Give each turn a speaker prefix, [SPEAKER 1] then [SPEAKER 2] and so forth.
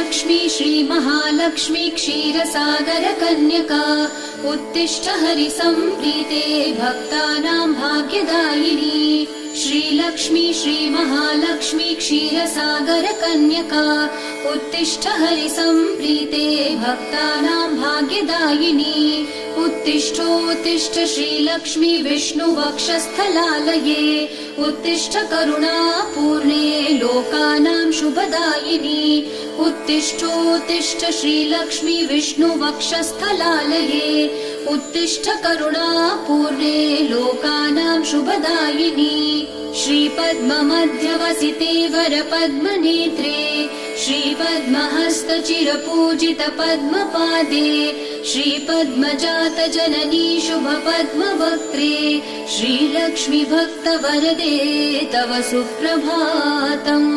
[SPEAKER 1] श्रीलक्ष्मी श्रीमहालक्ष्मी क्षीरसागरकन्यका उत्तिष्ठ हरिसम्प्रीते भक्तानां भाग्यदायिनी। श्रीलक्ष्मी श्रीमहालक्ष्मी क्षीरसागरकन्यका उत्तिष्ठ हरिसम्प्रीते भक्तानां भाग्यदायिनी। उत्तिष्ठोत्तिष्ठ श्रीलक्ष्मी विष्णुवक्षस्थलालये उत्तिष्ठ करुणापूर्णे लोकानां शुभदायिनी। उत्तिष्ठोत्तिष्ठ श्रीलक्ष्मी विष्णुवक्षस्थलालये उत्तिष्ठ करुणापूर्णे लोकानां शुभदायिनी। श्रीपद्ममध्यवसिते वरपद्मनेत्रे श्रीपद्महस्तचिरपूजित पद्मपादे श्रीपद्मजातजननी शुभपद्मवक्त्रे श्रीलक्ष्मी भक्तवरदे तव सुप्रभातम्।